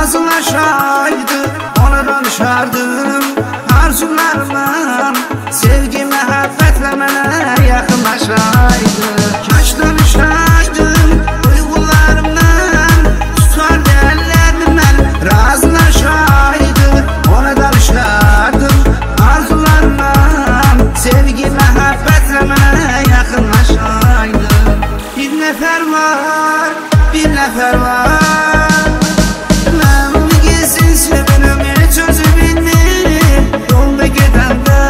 Razılaşaydı, ona danışardım arzularımla. Sevgi, məhəbbətle mənə yaxınlaşaydı. Kaş danışaydım duygularımdan, tutardı əllərimi mən. Razılaşaydı, ona danışardım arzularımla. Sevgi, məhəbbətle mənə yaxınlaşaydı. Bir nəfər var, bir nəfər var. Sözü bilmir, yolda gedəndə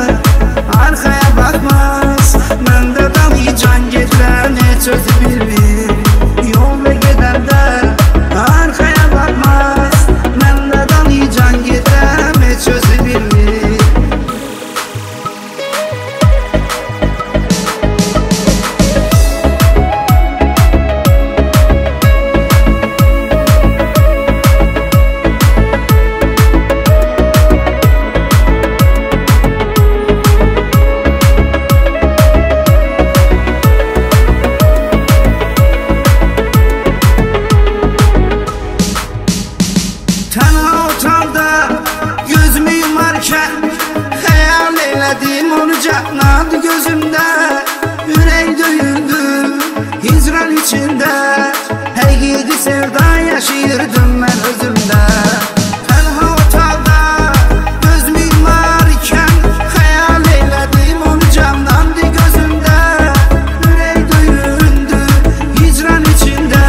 arkaya bakmaz. Mən də danıcan gedəm, heç özü bilmir. Xəyal elədim onu cəhnat gözümdə. Ürək döyüldü hicran içində. Həqiqi sevda yaşayırdım mən özümdə. Tənha otaqda gözüm yumarkən xəyal elədim onu cəhnat gözümdə. Ürək döyüldü hicran içində.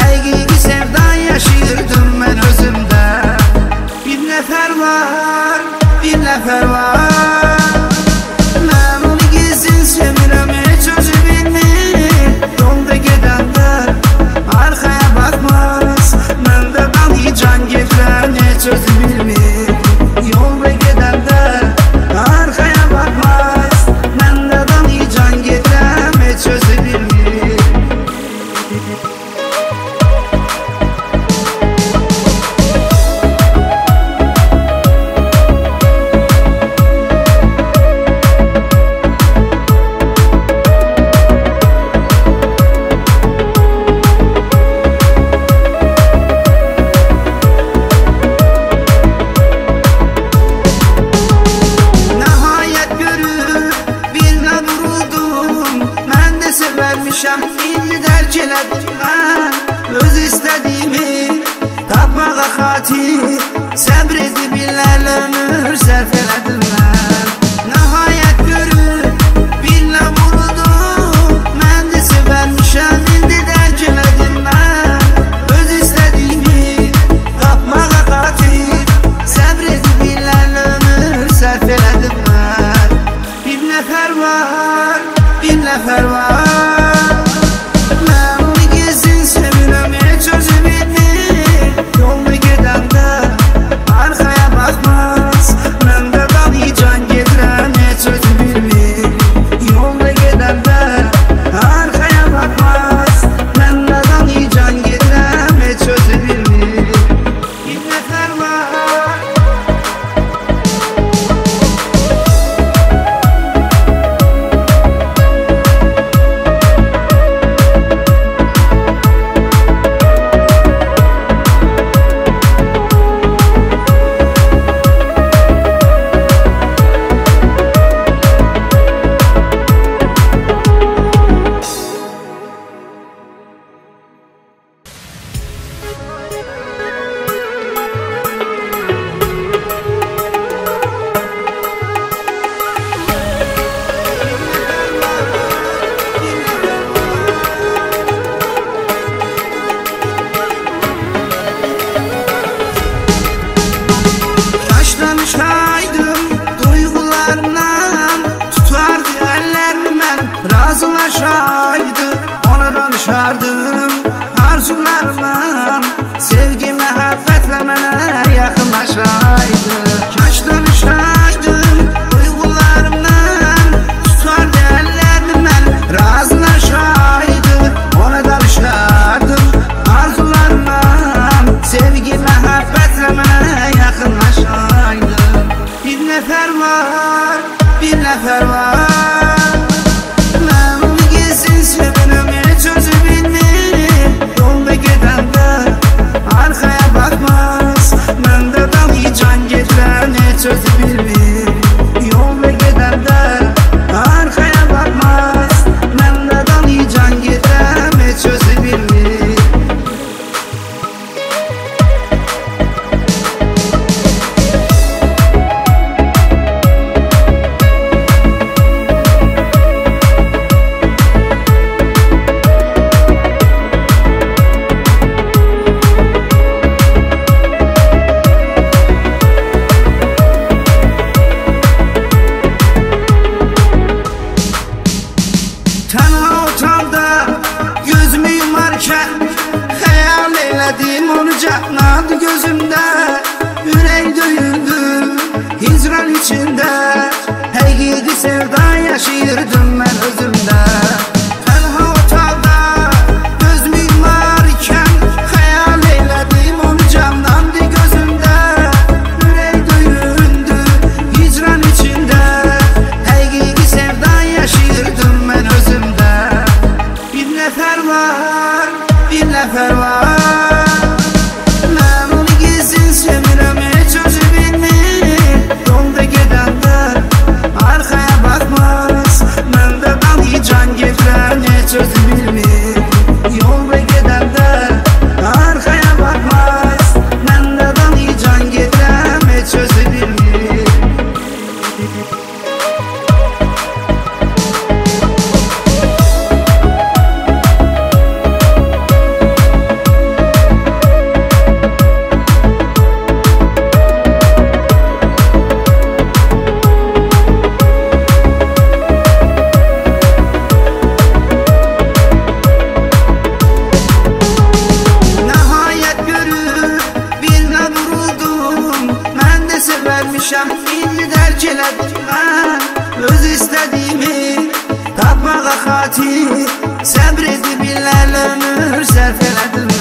Həqiqi sevda yaşayırdım mən özümdə. Bir nəfər var, bir nəfər var. Mən onu gizlin sevirəm, heç özü bilmir. Yolda gedəndə arkaya bakmaz. Mən də danıcan gedirəm, heç özü bilmir. Yolda gedəndə arkaya bakmaz. Mən də danıcan gedirəm, heç özü bilmir. İndi dərk elədim mən öz istədiyimi tapmağa xatir. Səbr edib illərlə ömür sərf elədim mən. Nəhayət görüb bilinə vuruldum. Mən də sevərmişəm, indi dərk elədim mən öz istədiyimi tapmağa xatir. Səbr edib illərlə ömür sərf elədim mən. Bir nəfər var, bir nəfər var. Razılaşaydı, ona danışardım arzularımla. Sevgi, məhəbbətle mənə yaxınlaşaydı. Kaş danışaydım duygularımla. nefer var, bir nefer var. Mən gezsin sevinəm, heç özü bilmir. Yolda gedəndə arkaya bakmaz. Məndə dalı can gedirən, heç özü bilmir. Yolda gedəndə arkaya bakmaz. Məndə dalı can gedirən, heç özü bilmir. Hayal eyledim onu canlandı gözümde. Yürek döyüldü hicran içinde. Həqiqi sevda yaşayırdım ben özümde. Tenha otaqda göz mimarkən hayal eyledim onu canlandı gözümde. Yürek döyüldü hicran içinde. Həqiqi sevda yaşayırdım ben özümde. Bir nefer var, bir nefer var. Mən onu gizlin sevirəm, heç özü bilmir. Yolda gedəndə arkaya bakmaz. Məndə dalı can gedirən, heç özü bilmir. Yolda gedəndə arkaya bakmaz. Məndə dalı can gedirən, heç özü bilmir. Sevərmişəm, indi dərk elədim mən. Öz istədiyimi tapmağa xatir, səbr edib illərlə ömür sərf elədim.